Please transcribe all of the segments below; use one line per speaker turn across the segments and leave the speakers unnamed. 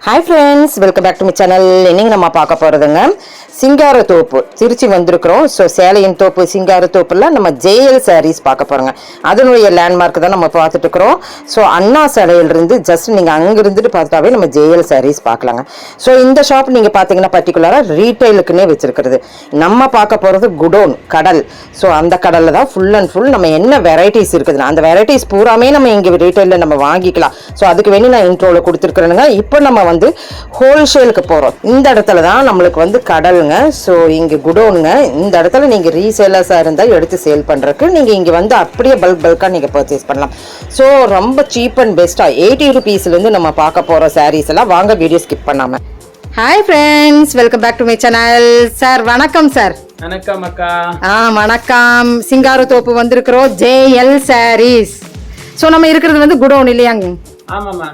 Hi friends, welcome back to my channel. இன்னைக்கு நம்ம பார்க்க போறதுங்க சிங்காரத்தோப்பு திருச்சி வந்திருக்கிறோம். ஸோ சேலையின் தோப்பு சிங்காரத்தோப்புல நம்ம JL sarees பார்க்க போறோங்க. அதனுடைய லேண்ட்மார்க் தான் நம்ம பார்த்துட்டு இருக்கிறோம். ஸோ அண்ணா சாலையிலிருந்து ஜஸ்ட் நீங்க அங்க இருந்துட்டு பார்த்தாவே நம்ம JL sarees பார்க்கலாங்க. ஸோ இந்த ஷாப் நீங்க பாத்தீங்கன்னா பர்டிகுலரா ரீட்டைலுக்குன்னே வச்சிருக்கிறது. நம்ம பார்க்க போறது குடோன் கடல். ஸோ அந்த கடல்ல தான் ஃபுல் அண்ட் ஃபுல் நம்ம என்ன வெரைட்டிஸ் இருக்குதுன்னா அந்த வெரைட்டிஸ் பூராமே நம்ம இங்க ரீட்டைல நம்ம வாங்கிக்கலாம். ஸோ அதுக்கு வேண்டி நான் இன்ட்ரோல கொடுத்துருக்கிறேனுங்க. இப்போ நம்ம வந்து ஹோல்சேலுக்கு போறோம். இந்த இடத்துல தான் நம்மளுக்கு வந்து கடலுங்க. ஸோ இங்க குடோனுங்க. இந்த இடத்துல நீங்க ரீசேலர்ஸா இருந்தா எடுத்து சேல் பண்றதுக்கு நீங்க இங்க வந்து அப்படியே பல்கா நீங்க பர்ச்சேஸ் பண்ணலாம். ஸோ ரொம்ப சீப் அண்ட் பெஸ்டா 80 rupeesல இருந்து நம்ம பார்க்க போற சாரீஸ் எல்லாம் வாங்க வீடியோ ஸ்கிப் பண்ணாம. Hi friends, welcome back to my channel. Sir வணக்கம் சார்.
வணக்கம் அக்கா.
வணக்கம். சிங்காரத்தோப்பு வந்திருக்கிறோம் JL sarees. ஸோ நம்ம இருக்கிறது வந்து குடோன் இல்லையாங்க?
ஆமாமா.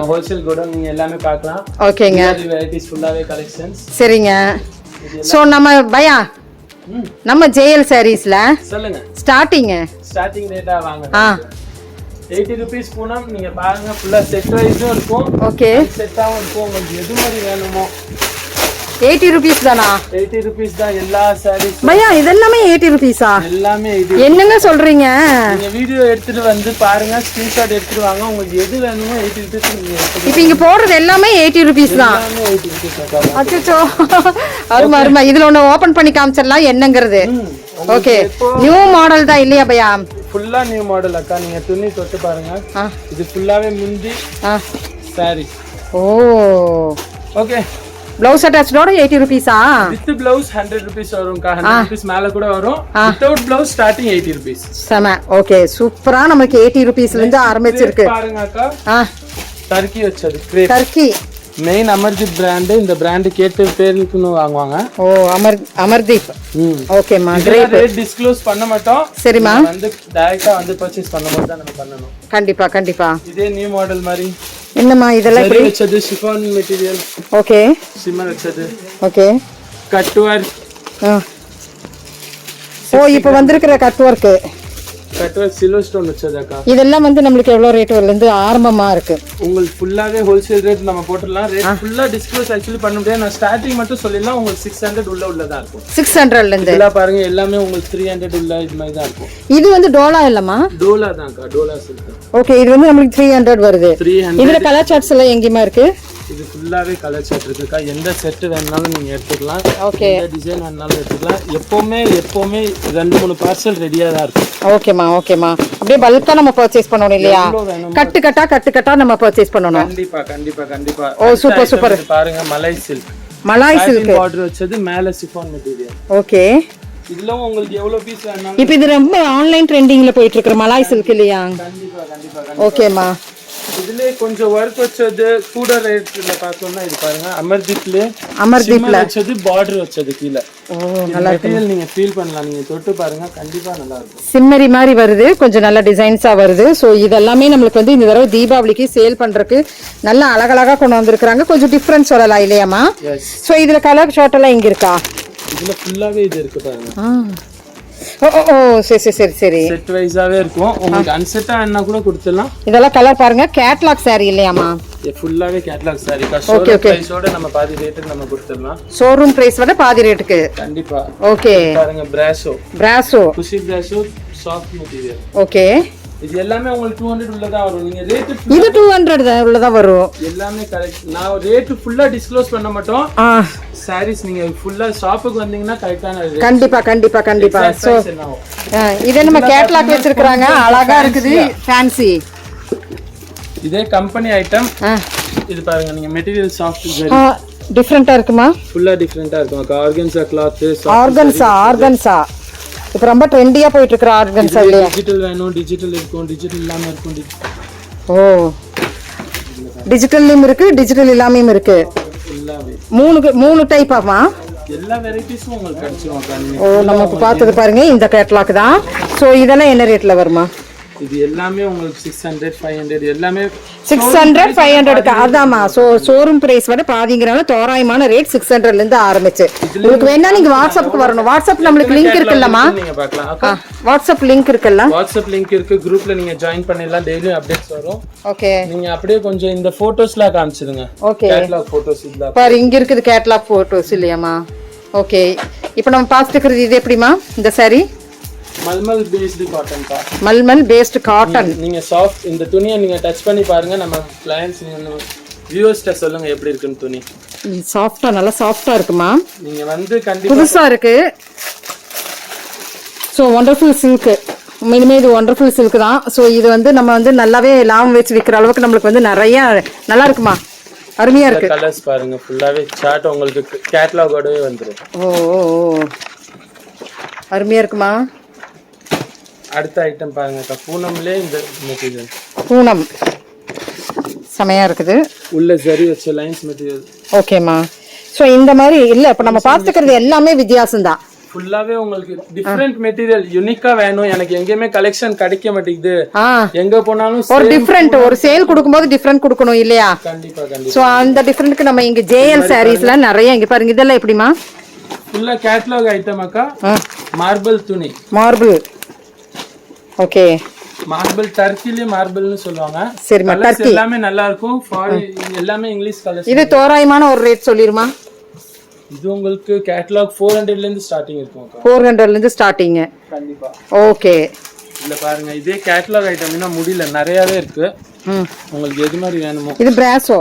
ஹோல்சேல் குடோன் நீங்க எல்லாமே பார்க்கலாம்.
ஓகேங்க.
வெரைட்டிஸ் ஃபுல்லாவே கலெக்ஷன்ஸ்.
சரிங்க. ஸோ நம்ம பயா நம்ம JL sareesல
சொல்லுங்க.
ஸ்டார்டிங்
ரேட்டா வாங்க. 80 rupees பூனம் நீங்க பாருங்க. ஃபுல்லா செட் வைஸும் இருக்கும்.
ஓகே.
செட்டாவும் இருக்கும். உங்களுக்கு எது மாதிரி வேணுமோ
80 rupees தானா?
80 rupees தான் எல்லா sarees.
பையா இதெல்லாமே 80 rupees-ஆ?
எல்லாமே இது.
என்னங்க சொல்றீங்க?
நீங்க வீடியோ எடுத்துட்டு வந்து பாருங்க, ஸ்கிரீன்ஷாட் எடுத்துட்டு வாங்க. உங்களுக்கு எது வேணுமோ 80 rupees நீங்க எடுத்துக்கலாம்.
இப்போ இங்க போடுறது எல்லாமே 80 rupees தான்.
எல்லாமே 80 rupees அக்கா.
அச்சச்சோ. அருமை. இதுல ஒன்னு ஓபன் பண்ணி காமிச்சிரலாம் என்னங்கிறது. ஓகே. நியூ மாடல் தான் இல்லையா பையா?
ஃபுல்லா நியூ மாடல் அக்கா. நீங்க துணி தொட்டு பாருங்க. இது ஃபுல்லாவே முந்தி saree.
ஓ.
ஓகே.
ப்ளவுஸ் அட்டாச்டோட 80 rupees-ஆ?
வித் ப்ளவுஸ் 100 rupees வரும்க்கா. 100 rupees மேல கூட வரும். Without blouse starting 80 rupees.
சம. ஓகே. சூப்பரா நமக்கு 80 rupeesல இருந்து ஆரம்பிச்சிருக்கு.
பாருங்க அக்கா. டர்க்கி வச்சது.
டர்க்கி.
Main Amardeep brand. இந்த பிராண்ட் கேட்டு பேருக்குன்னு வாங்குவாங்க.
ஓ அமர்தீப். ஓகேமா.
கிரேட் ரேட் டிஸ்க்ளோஸ் பண்ண மாட்டோம்.
சரிமா.
வந்து டைரக்டா வந்து பர்சேஸ் பண்ணும்போது தான் நம்ம பண்ணனும்.
கண்டிப்பா.
இதே நியூ மாடல் மாதிரி.
என்னம்மா இதெல்லாம்
எப்படி வச்சது? Chiffon material.
ஓகே.
சிம்மர் வச்சது.
ஓகே.
Cut work.
ஓ இப்போ வந்திருக்கிற கட் வர்க்
சில்வர் ஸ்டோன் வச்சதாக்கா.
இதெல்லாம் வந்து நம்மளுக்கு எவ்வளவு ரேட்ல இருந்து ஆரம்பமா இருக்கு?
உங்களுக்கு ஃபுல்லாவே ஹோல்சேல் ரேட் நம்ம போட்டுறலாம். ரேட் ஃபுல்லா டிஸ்க்ளோஸ் ஆக்சுவலி பண்ண முடியாது. நான் ஸ்டார்டிங் மட்டும் சொல்லிடலாம். உங்களுக்கு 600 உள்ளதா இருக்கும். 600ல இருந்து எல்லாம் பாருங்க. எல்லாமே உங்களுக்கு 300 உள்ள இது மாதிரி தான் இருக்கும்.
இது வந்து டோலா இல்லமா?
டோலா தான்க்கா. டோலா சில்க்.
ஓகே. இது வந்து நமக்கு 300 வருது. இதுல கலர் சார்ட்ஸ் எல்லாம் எங்கேயுமா இருக்கு?
இது ஃபுல்லாவே கலர் சார்ட் இருக்குக்கா. எந்த செட் வேணாலும் நீங்க எடுத்துக்கலாம்.
ஓகே.
எந்த டிசைன் வேணாலும் எடுத்துக்கலாம். எப்பவுமே 2-3 பார்சல் ரெடியா தான் இருக்கும்.
ஓகேமா. அப்படியே பல்கா நம்ம பர்ச்சேஸ் பண்ணனும் இல்லையா? கட்டு கட்டா நம்ம பர்ச்சேஸ் பண்ணனும்.
கண்டிப்பா.
ஓ சூப்பர்.
பாருங்க மலாய் சில்க். பார்டர் வச்சது மேல சிஃபான் மெட்டீரியல்.
ஓகே.
இதுல உங்களுக்கு எவ்வளவு பீஸ் வேணாலும்.
இப்போ இது ரொம்ப ஆன்லைன் ட்ரெண்டிங்ல போயிட்டு இருக்கு மலாய் சில்க் இல்லையா?
கண்டிப்பா.
ஓகேமா.
இதுல கொஞ்சம் வர்க் வச்சது கூட ரேட்ல பார்த்தோம்னா இது பாருங்க. அமர்தீப்ல வச்சது பார்டர் வச்சது கீழ. ஓ நல்லா இருக்கு. நீங்க ஃபீல் பண்ணலாம். நீங்க தொட்டு பாருங்க. கண்டிப்பா நல்லா இருக்கும்.
சிம்மரி மாதிரி வருது. கொஞ்சம் நல்ல டிசைன்ஸா வருது. சோ இதெல்லாமே நமக்கு வந்து இந்த தடவை தீபாவளிக்கு சேல் பண்றதுக்கு நல்ல அழகழகா கொண்டு வந்திருக்காங்க. கொஞ்சம் டிஃபரன்ஸ் சொல்லலாம் இல்லையாமா? சோ இதுல கலர் ஷார்ட் எல்லாம் இங்க இருக்கா?
இதுல ஃபுல்லாவே இது இருக்கு பாருங்க.
ஓ சரி.
செட் வைஸாவே இருக்கும். உங்களுக்கு அன்செட்டா என்ன கூட கொடுத்துடலாம்.
இதெல்லாம் கலர் பாருங்க. கேட்டலாக் saree இல்லையாமா?
ஃபுல்லாவே கேட்டலாக் saree. ஷோரூம் பிரைஸோட நம்ம பாதி ரேட்டுக்கு நம்ம கொடுத்துடலாம்.
ஷோரூம் பிரைஸ் விட பாதி ரேட்டுக்கு.
கண்டிப்பா.
ஓகே.
பாருங்க பிராசோ குஷி பிராசோ சாஃப்ட் மெட்டீரியல். ஓகே. இது எல்லாமே உங்களுக்கு 200 உள்ளதா வரும். நீங்க ரேட்
இது 200 உள்ளதா வரும். எல்லாமே
கரெக்ட். நான் ரேட் ஃபுல்லா டிஸ்க்ளோஸ் பண்ண மாட்டோம். sarees நீங்க ஃபுல்லா ஷாப்புக்கு வந்தீங்கன்னா கரெக்ட்டான ரேட்.
கண்டிப்பா. சோ இத நம்ம கேட்டலாக் வச்சிருக்காங்க. அழகா இருக்குது. ஃபேன்சி.
இதே கம்பெனி ஐட்டம். இது பாருங்க. நீங்க மெட்டீரியல் சாஃப்ட் ஜெரி.
டிஃபரண்டா இருக்குமா?
ஃபுல்லா டிஃபரண்டா இருக்கும். Organza cloth.
ஆர்கன்சா இப்ப ரொம்ப ட்ரெண்டியா போயிட்டு இருக்கு ஆர்கன்ஸா இல்லையா?
டிஜிட்டல் வேணும். டிஜிட்டல் இருக்கும். டிஜிட்டல் இல்லாம இருக்கும்.
ஓ டிஜிட்டல்லயும் இருக்கு. டிஜிட்டல் இல்லாமயும் இருக்கு. மூணு டைப் ஆமா?
எல்லா வெரைட்டிஸும் உங்களுக்கு கிடைச்சிரும்.
ஓ நமக்கு பார்த்தது பாருங்க இந்த கேட்டலாக் தான். சோ இதெல்லாம் என்ன ரேட்ல வருமா?
இது எல்லாமே உங்களுக்கு 600 500 எல்லாமே
600 500 அதாமா. சோ ஷோரூம் பிரைஸ் விட பாதிங்கறனால தோராயமான ரேட் 600 ல இருந்து ஆரம்பிச்சு. உங்களுக்கு வேணா நீங்க வாட்ஸ்அப்புக்கு வரணும். வாட்ஸ்அப் நமக்கு லிங்க் இருக்குல்லமா,
நீங்க பார்க்கலாம். அக்கா
வாட்ஸ்அப் லிங்க் இருக்குல்ல,
வாட்ஸ்அப் லிங்க் இருக்கு. குரூப்ல நீங்க ஜாயின் பண்ணிடலாம். டெய்லி அப்டேட்ஸ் வரும்.
ஓகே.
நீங்க அப்படியே கொஞ்சம் இந்த போட்டோஸ்லாம் காமிச்சிடுங்க.
ஓகே.
கேட்டலாக் போட்டோஸ் இல்ல
பாரு இங்க இருக்குது கேட்டலாக் போட்டோஸ் இல்லையாமா. ஓகே. இப்போ நம்ம பார்த்துட்டு இருக்கிறது இது எப்படிமா இந்த saree?
மல்மல் பேஸ்டு காட்டன் கா.
Mulmul based cotton.
நீங்க சாஃப்ட் இந்த துணியை நீங்க டச் பண்ணி பாருங்க. நம்ம கிளையன்ட்ஸ் நீங்க வியூவர்ஸ்ட்ட சொல்லுங்க எப்படி இருக்குன்னு துணி.
சாஃப்ட்டா நல்லா சாஃப்ட்டா இருக்குமா.
நீங்க வந்து கண்டிப்பா
புதுசா இருக்கு. So wonderful silk. உண்மையிலுமே இது ஒண்டர்ஃபுல் சில்க் தான். ஸோ இது வந்து நம்ம வந்து நல்லாவே லாபம் வச்சு விற்கிற அளவுக்கு நம்மளுக்கு வந்து நிறைய நல்லா இருக்குமா. அருமையா இருக்கு.
கலர்ஸ் பாருங்க ஃபுல்லாவே சார்ட் உங்களுக்கு கேட்டலாகோடவே வந்துரும்.
ஓ அருமையா இருக்குமா.
அடுத்த ஐட்டம் பாருங்க பூனம்லே இந்த மெட்டீரியல். பூனம்
செமையா இருக்குது.
உள்ள ஜரி வச்ச லைன்ஸ் மெட்டீரியல்.
ஓகேமா. ஸோ இந்த மாதிரி இல்ல இப்ப நம்ம பார்த்துக்கிறது எல்லாமே வித்தியாசம் தான்.
ஃபுல்லாவே உங்களுக்கு டிஃபரண்ட் மெட்டீரியல் யூனிக்கா வேணும். எனக்கு எங்கேயுமே கலெக்ஷன் கிடைக்க மாட்டேங்குது. எங்க போனாலும்
ஒரு டிஃபரண்ட் ஒரு சேல் கொடுக்கும்போது டிஃபரண்ட் கொடுக்கணும் இல்லையா.
கண்டிப்பா கண்டிப்பா.
சோ அந்த டிஃபரண்ட்க்கு நம்ம இங்க JL சாரீஸ்ல நிறைய இங்க பாருங்க. இதெல்லாம் எப்படிமா?
ஃபுல்லா கேட்டலாக் ஐட்டம் அக்கா. மார்பிள் துணி. மார்பிள். ஓகே. மார்பிள் டர்க்கிலே மார்பிள்னு சொல்லுவாங்க. சரி டர்க்கி எல்லாமே நல்லா இருக்கும். எல்லாமே இங்கிலீஷ் கலர்ஸ்.
இது தோராயமான ஒரு ரேட் சொல்லிருமா?
இது உங்களுக்கு கேட்டலாக் 400 ல இருந்து ஸ்டார்டிங் இருக்கும்.
400 ல இருந்து ஸ்டார்டிங். கண்டிப்பா. ஓகே.
இல்ல பாருங்க இதே கேட்டலாக் ஐட்டம்னா முடியல நிறையவே இருக்கு. உங்களுக்கு எது மாதிரி வேணுமோ.
இது பிராசோ.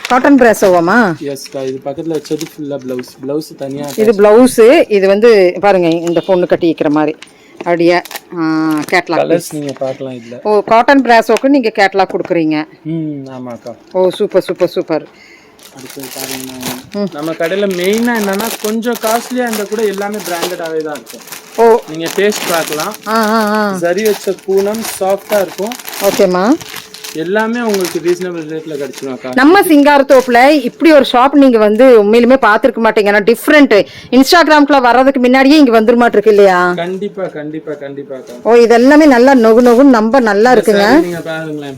காட்டன் பிராசோவாமா?
எஸ் கா. இது பக்கத்துல வச்சது ஃபுல்லா ப்ளவுஸ் தனியா.
இது ப்ளவுஸ். இது வந்து பாருங்க இந்த பொண்ணு கட்டி வைக்கிற மாதிரி அப்படியே கேட்டலாக்
கலர்ஸ் நீங்க பார்க்கலாம் இதுல.
ஓ காட்டன் பிராசோக்கு நீங்க கேட்டலாக் கொடுக்குறீங்க.
ஆமாக்கா.
ஓ சூப்பர் சூப்பர் சூப்பர்.
அடுத்து பாருங்க நம்ம கடையில மெயினா என்னன்னா கொஞ்சம் காஸ்ட்லியா இருந்தா கூட எல்லாமே பிராண்டடாவே தான் இருக்கும். ஓ நீங்க டேஸ்ட் பார்க்கலாம். ஜரி வச்ச பூனம் சாஃப்ட்டா இருக்கும். ஓகேமா. எல்லாமே உங்களுக்கு ரீசனபிள் ரேட்ல கிடைச்சிரும் அக்கா. நம்ம சிங்காரத்தோப்புல இப்படி ஒரு ஷாப் நீங்க வந்து உண்மையிலுமே பாத்துக்க மாட்டீங்க. நான் டிஃபரெண்ட் இன்ஸ்டாகிராம்ல வர்றதுக்கு முன்னாடியே இங்க வந்துருமாட்டு இருக்கு இல்லையா. கண்டிப்பா கண்டிப்பா கண்டிப்பா. ஓ இதெல்லாமே நல்லா நொகு நொகுன்னு நம்ப நல்லா இருக்குங்க. நீங்க பாருங்களேன்.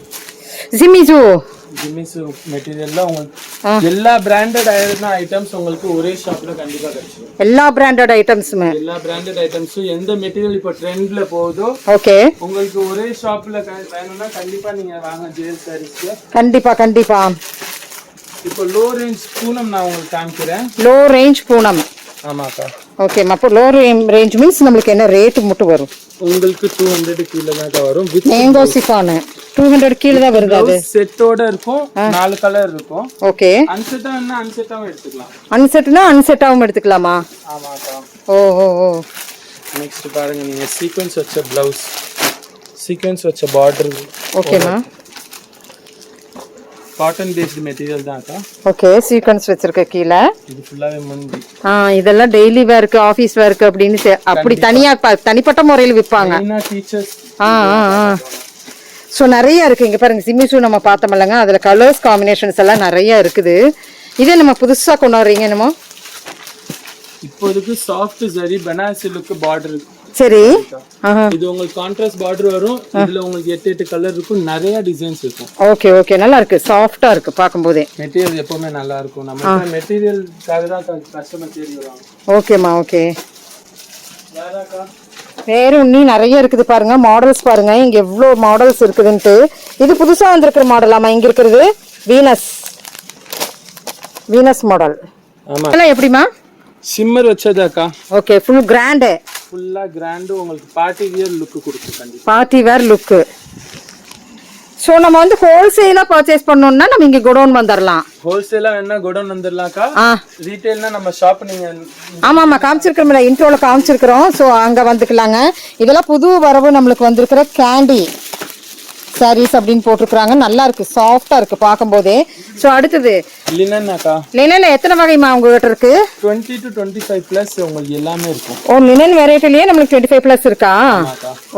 ஜிமிசு மெட்டீரியல்ல உங்களுக்கு எல்லா பிராண்டட் ஐட்டம்ஸ் உங்களுக்கு ஒரே ஷாப்ல கண்டிப்பா கிடைக்கும். எல்லா பிராண்டட் ஐட்டம்ஸ்மே எல்லா பிராண்டட் ஐட்டம்ஸும் எந்த மெட்டீரியல் இப்போ ட்ரெண்ட்ல போகுதோ ஓகே உங்களுக்கு ஒரே ஷாப்ல வேணும்னா கண்டிப்பா நீங்க வாங்க JL சாரீஸ்க்கு. கண்டிப்பா கண்டிப்பா. இப்போ லோ ரேஞ்ச் பூனம் நான் உங்களுக்கு காமிக்கிறேன். Low range Poonam. ஆமாக்கா. ஓகே. அப்போ லோ ரேஞ்ச் மீன்ஸ் நமக்கு என்ன ரேட் மட்டும் வரும்? உங்களுக்கு 200 கீழ தான் வரும். வித் மேங்கோ சிஃபான் 200 கீழ தான் வருது. அது செட்டோட இருக்கும். 4 கலர் இருக்கும். ஓகே. அன்செட்டா என்ன அன்செட்டாவும் எடுத்துக்கலாம். அன்செட்னா அன்செட்டாவும் எடுத்துக்கலாமா? ஆமாக்கா. ஓ ஓ ஓ. நெக்ஸ்ட் பாருங்க நீங்க சீக்வென்ஸ் வச்ச ப்ளவுஸ் சீக்வென்ஸ் வச்ச பார்டர். ஓகேமா. காட்டன் பேஸ்ட் மெட்டீரியல் தான் அக்கா. ஓகே. சீக்வென்ஸ் வச்சிருக்க கீழ. இது ஃபுல்லாவே முந்தி. இதெல்லாம் டெய்லி வேர்க்கு ஆபீஸ் வேர்க்கு அப்படினு அப்படி தனியா தனிப்பட்ட முறையில் விற்பாங்க. என்ன டீச்சர்ஸ். ஸோ நிறைய இருக்கு இங்க பாருங்க. சிமிசு நம்ம பார்த்தோம்லங்க அதுல கலர்ஸ் காம்பினேஷன்ஸ் எல்லாம் நிறைய இருக்குது. இதே நம்ம புதுசா கொண்டு வர்றீங்க என்னமோ. இப்போதைக்கு soft zari Banarasi look border. சரி. இது உங்களுக்கு கான்ட்ராஸ்ட் பார்டர் வரும். இதுல உங்களுக்கு 8 கலர் இருக்கும். நிறைய டிசைன்ஸ் இருக்கும். Okay okay. நல்லா இருக்கு. சாஃப்ட்டா இருக்கு பாக்கும்போதே. மெட்டீரியல் எப்பவுமே நல்லா இருக்கும். நம்ம மெட்டீரியல்காக தான் கஸ்டமர் தேடி வராங்க. ஓகேமா ஓகே. யாராக்கா வேற இன்னும் நிறைய இருக்குது பாருங்க. மாடல்ஸ் பாருங்க இங்க எவ்வளவு மாடல்ஸ் இருக்குதுன்ட்டு. இது புதுசா வந்திருக்கிற மாடலாமா இங்க இருக்கிறது? Venus model. ஆமா. எல்லாம் எப்படிமா? ஷிம்மர் வச்சதாக்கா. ஓகே. Full grand. ஃபுல்லா கிராண்ட் உங்களுக்கு பார்ட்டி வியர் லுக் கொடுக்கும். கண்டிப்பா பார்ட்டி வியர் லுக். சோ நம்ம வந்து ஹோல்சேலா பர்ச்சேஸ் பண்ணனும்னா நம்ம இங்க கோடவுன் வந்தறலாம். ஹோல்சேலா வேணா கோடவுன் வந்தறலாம்க்கா. ரீட்டைல்னா நம்ம ஷாப் நீங்க. ஆமாமா காமிச்சிருக்கோம்ல இன்ட்ரோல காமிச்சிருக்கோம். சோ அங்க வந்துக்கலாங்க. இதெல்லாம் புது வரவு நம்மளுக்கு வந்திருக்கிற கேண்டி சாரீஸ் அப்படின்னு போட்டுருக்காங்க. நல்லா இருக்கு. சாஃப்டா இருக்கு பாக்கும்போதே. சோ அடுத்தது லினன் அக்கா. லினன்ல எத்தனை வகைமா உங்ககிட்ட இருக்கு? 20 to 25 பிளஸ் உங்களுக்கு எல்லாமே இருக்கும். ஓ லினன் வெரைட்டிலயே நமக்கு 25 பிளஸ் இருக்கா?